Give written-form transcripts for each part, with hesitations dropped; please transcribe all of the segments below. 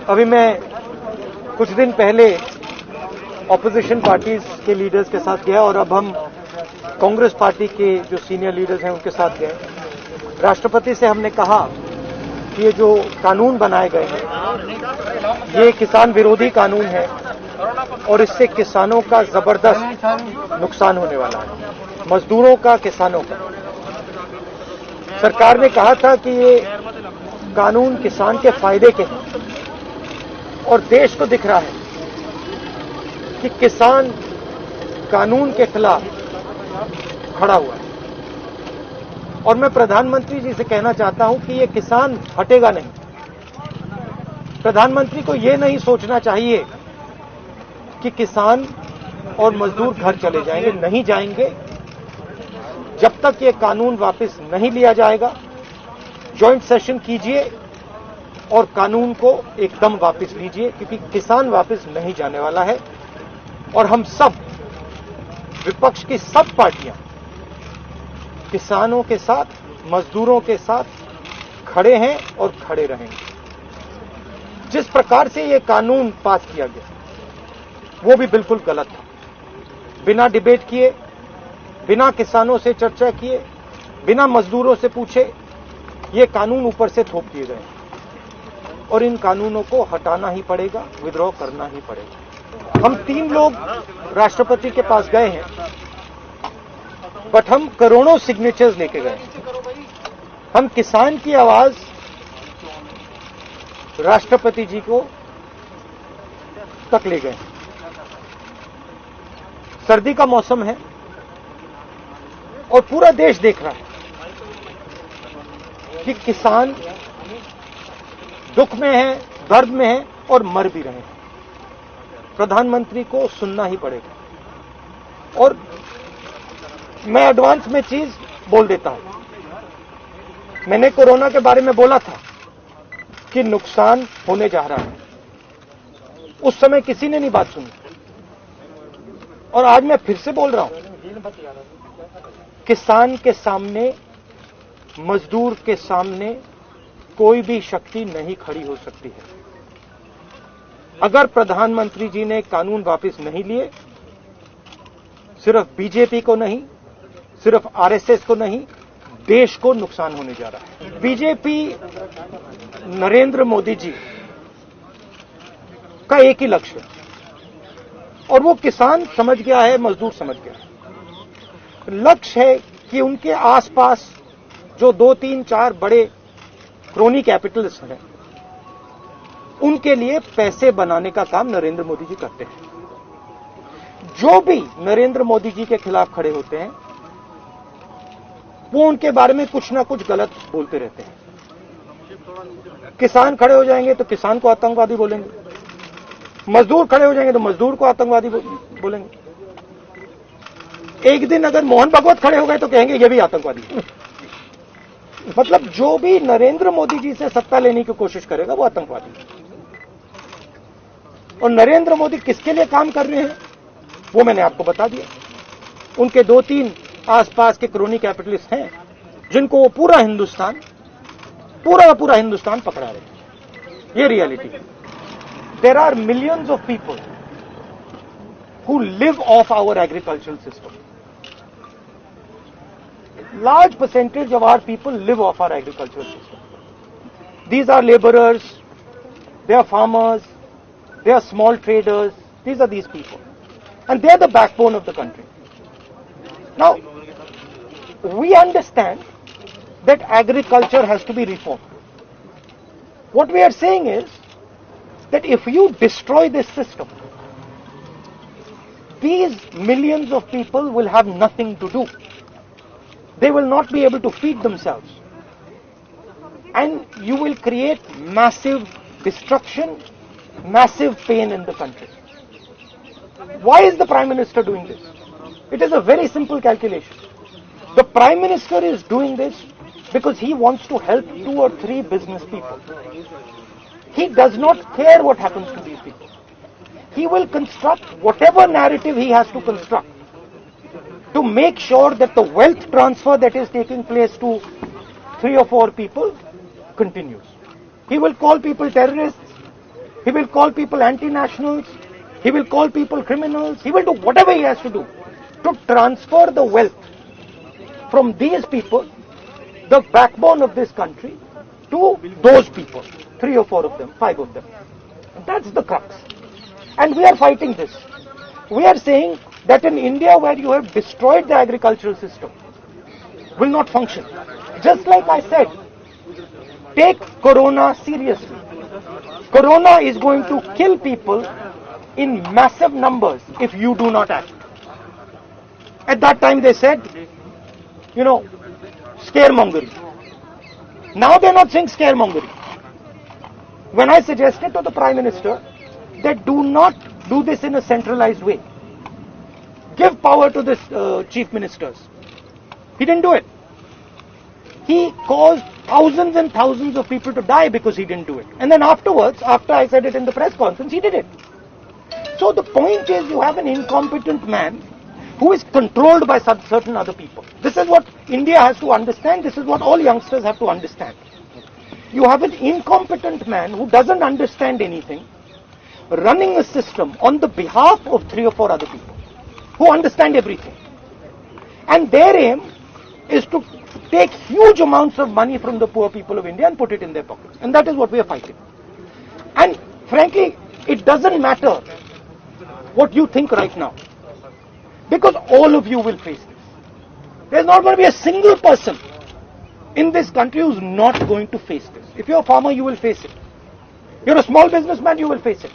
अभी मैं कुछ दिन पहले ऑपोजिशन पार्टीज के लीडर्स के साथ गया और अब हम कांग्रेस पार्टी के जो सीनियर लीडर्स हैं उनके साथ गए। राष्ट्रपति से हमने कहा कि ये जो कानून बनाए गए हैं ये किसान विरोधी कानून है और इससे किसानों का जबरदस्त नुकसान होने वाला है, मजदूरों का, किसानों का। सरकार ने कहा था कि ये कानून किसान के फायदे के हैं और देश को दिख रहा है कि किसान कानून के खिलाफ खड़ा हुआ है। और मैं प्रधानमंत्री जी से कहना चाहता हूं कि ये किसान हटेगा नहीं। प्रधानमंत्री को ये नहीं सोचना चाहिए कि किसान और मजदूर घर चले जाएंगे, नहीं जाएंगे। जब तक ये कानून वापस नहीं लिया जाएगा, जॉइंट सेशन कीजिए और कानून को एकदम वापस लीजिए, क्योंकि किसान वापस नहीं जाने वाला है। और हम सब, विपक्ष की सब पार्टियां किसानों के साथ, मजदूरों के साथ खड़े हैं और खड़े रहेंगे। जिस प्रकार से ये कानून पास किया गया वो भी बिल्कुल गलत था। बिना डिबेट किए, बिना किसानों से चर्चा किए, बिना मजदूरों से पूछे ये कानून ऊपर से थोप दिए गए और इन कानूनों को हटाना ही पड़ेगा, विद्रॉ करना ही पड़ेगा। हम 3 लोग राष्ट्रपति के पास गए हैं, बट हम करोड़ों सिग्नेचर्स लेके गए। हम किसान की आवाज राष्ट्रपति जी को तक ले गए। सर्दी का मौसम है और पूरा देश देख रहा है कि किसान दुख में है, दर्द में है और मर भी रहे हैं। प्रधानमंत्री को सुनना ही पड़ेगा। और मैं एडवांस में चीज बोल देता हूं। मैंने कोरोना के बारे में बोला था कि नुकसान होने जा रहा है। उस समय किसी ने नहीं बात सुनी और आज मैं फिर से बोल रहा हूं, किसान के सामने, मजदूर के सामने कोई भी शक्ति नहीं खड़ी हो सकती है। अगर प्रधानमंत्री जी ने कानून वापस नहीं लिए, सिर्फ बीजेपी को नहीं, सिर्फ आरएसएस को नहीं, देश को नुकसान होने जा रहा है। बीजेपी, नरेंद्र मोदी जी का एक ही लक्ष्य है और वो किसान समझ गया है, मजदूर समझ गया है। लक्ष्य है कि उनके आसपास जो 2, 3, 4 बड़े क्रोनी कैपिटलिस्ट हैं, उनके लिए पैसे बनाने का काम नरेंद्र मोदी जी करते हैं। जो भी नरेंद्र मोदी जी के खिलाफ खड़े होते हैं वो उनके बारे में कुछ ना कुछ गलत बोलते रहते हैं। किसान खड़े हो जाएंगे तो किसान को आतंकवादी बोलेंगे, मजदूर खड़े हो जाएंगे तो मजदूर को आतंकवादी बोलेंगे। एक दिन अगर मोहन भागवत खड़े हो गए तो कहेंगे ये भी आतंकवादी। मतलब जो भी नरेंद्र मोदी जी से सत्ता लेने की कोशिश करेगा वो आतंकवादी। और नरेंद्र मोदी किसके लिए काम कर रहे हैं वो मैंने आपको बता दिया। उनके 2-3 आसपास के क्रोनी कैपिटलिस्ट हैं जिनको वो पूरा हिंदुस्तान पकड़ा रहे हैं। ये रियलिटी है। There are millions of people who live off our agricultural system. Large percentage of our people live off our agricultural system. These are laborers, they are farmers, they are small traders. These are these people. And they are the backbone of the country. Now, we understand that agriculture has to be reformed. What we are saying is that if you destroy this system, these millions of people will have nothing to do. They will not be able to feed themselves. And you will create massive destruction, massive pain in the country. Why is the Prime Minister doing this? It is a very simple calculation. The Prime Minister is doing this because he wants to help 2 or 3 business people. He does not care what happens to these people. He will construct whatever narrative he has to construct to make sure that the wealth transfer that is taking place to 3 or 4 people continues. He will call people terrorists. He will call people anti-nationals. He will call people criminals. He will do whatever he has to do to transfer the wealth from these people, the backbone of this country, to those people. 3 or 4 of them, 5 of them. That's the crux. And we are fighting this. We are saying that in India, where you have destroyed the agricultural system, will not function. Just like I said, take Corona seriously. Corona is going to kill people in massive numbers if you do not act. At that time they said, scaremongering. Now they're not saying scaremongering. When I suggested to the Prime Minister that do not do this in a centralized way, give power to the chief ministers, he didn't do it. He caused thousands and thousands of people to die because he didn't do it. And then afterwards, after I said it in the press conference, he did it. So the point is, you have an incompetent man who is controlled by certain other people. This is what India has to understand. This is what all youngsters have to understand. You have an incompetent man who doesn't understand anything, running a system on the behalf of 3 or 4 other people who understand everything. And their aim is to take huge amounts of money from the poor people of India and put it in their pockets. And that is what we are fighting. And frankly, it doesn't matter what you think right now, because all of you will face this. There's not going to be a single person in this country who's not going to face this. If you're a farmer, you will face it. You're a small businessman, you will face it.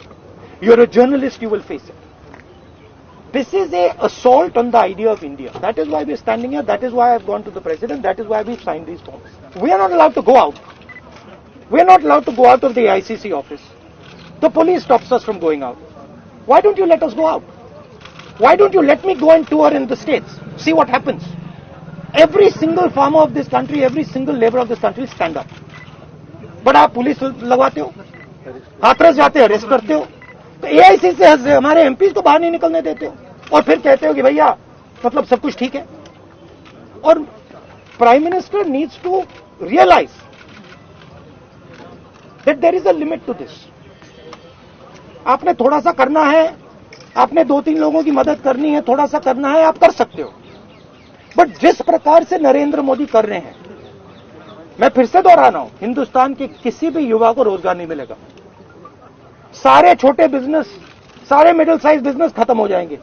You're a journalist, you will face it. This is an assault on the idea of India. That is why we're standing here. That is why I've gone to the President. That is why we've signed these forms. We are not allowed to go out. We are not allowed to go out of the ICC office. The police stops us from going out. Why don't you let us go out? Why don't you let me go and tour in the states? See what happens. Every single farmer of this country, every single labor of this country will stand up. But आप police लगवाते हो, हाथरस जाते हो, arrest करते हो, तो AIC से हमारे एमपी को बाहर नहीं निकलने देते हो, और फिर कहते हो कि भैया मतलब सब कुछ ठीक है. और prime minister needs to realise that there is a limit to this. आपने थोड़ा सा करना है, आपने 2-3 लोगों की मदद करनी है, थोड़ा सा करना है, आप कर सकते हो. बट जिस प्रकार से नरेंद्र मोदी कर रहे हैं, मैं फिर से दोहरा रहा हूं, हिंदुस्तान के किसी भी युवा को रोजगार नहीं मिलेगा. सारे छोटे बिजनेस, सारे मिडिल साइज बिजनेस खत्म हो जाएंगे.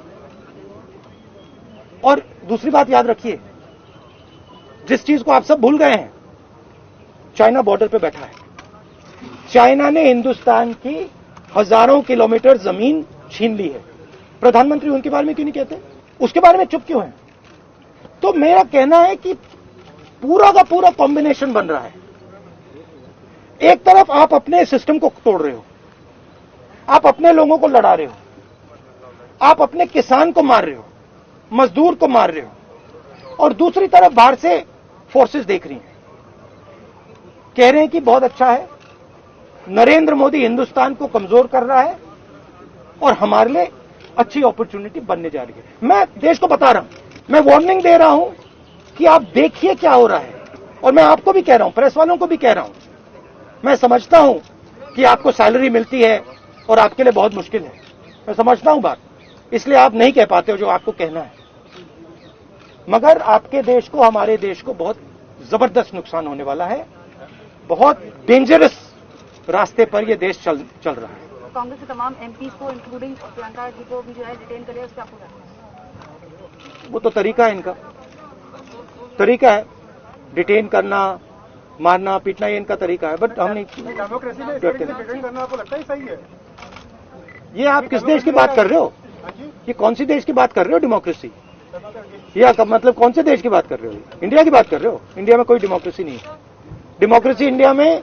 और दूसरी बात याद रखिए, जिस चीज को आप सब भूल गए हैं, चाइना बॉर्डर पे बैठा है. चाइना ने हिंदुस्तान की हजारों किलोमीटर जमीन छीन ली है. प्रधानमंत्री उनके बारे में क्यों नहीं कहते? उसके बारे में चुप क्यों है? तो मेरा कहना है कि पूरा का पूरा कॉम्बिनेशन बन रहा है. एक तरफ आप अपने सिस्टम को तोड़ रहे हो, आप अपने लोगों को लड़ा रहे हो, आप अपने किसान को मार रहे हो, मजदूर को मार रहे हो, और दूसरी तरफ बाहर से फोर्सेस देख रही हैं, कह रहे हैं कि बहुत अच्छा है, नरेंद्र मोदी हिंदुस्तान को कमजोर कर रहा है और हमारे लिए अच्छी अपॉर्चुनिटी बनने जा रही है. मैं देश को बता रहा हूं, मैं वार्निंग दे रहा हूं कि आप देखिए क्या हो रहा है. और मैं आपको भी कह रहा हूं, प्रेस वालों को भी कह रहा हूं, मैं समझता हूं कि आपको सैलरी मिलती है और आपके लिए बहुत मुश्किल है. मैं समझता हूं बात, इसलिए आप नहीं कह पाते हो जो आपको कहना है. मगर आपके देश को, हमारे देश को बहुत जबरदस्त नुकसान होने वाला है. बहुत डेंजरस रास्ते पर यह देश चल रहा है. कांग्रेस के तमाम एमपी को इंक्लूडिंग प्रियंका जी को भी जो है डिटेन करे, उस पर आपको क्या कहना है? वो तो तरीका है, इनका तरीका है डिटेन करना, मारना, पीटना, ये इनका तरीका है. बट हम नहीं करते. आपको लगता है सही है? ये आप किस देश की बात कर रहे हो? ये कौन सी देश की बात कर रहे हो? डेमोक्रेसी? या मतलब कौन से देश की बात कर रहे हो? इंडिया की बात कर रहे हो? इंडिया में कोई डेमोक्रेसी नहीं है. डेमोक्रेसी इंडिया में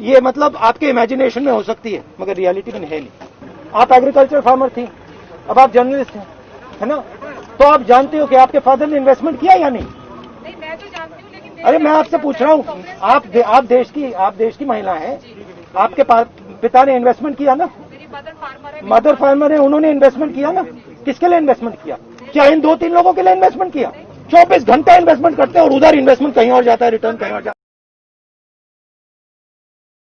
ये मतलब आपके इमेजिनेशन में हो सकती है, मगर रियलिटी में है नहीं. आप एग्रीकल्चर फार्मर थी, अब आप जर्नलिस्ट हैं, है ना? तो आप जानते हो कि आपके फादर ने इन्वेस्टमेंट किया या नहीं? नहीं, मैं तो जानती हूँ, लेकिन अरे मैं आपसे पूछ रहा हूँ, आप देश की महिला हैं, आपके पिता ने इन्वेस्टमेंट किया ना? मेरी मदर फार्मर है, उन्होंने इन्वेस्टमेंट किया ना? किसके लिए इन्वेस्टमेंट किया? क्या इन 2-3 लोगों के लिए इन्वेस्टमेंट किया? 24 घंटा इन्वेस्टमेंट करते हैं और उधर इन्वेस्टमेंट कहीं और जाता है, रिटर्न कहीं और जाता है.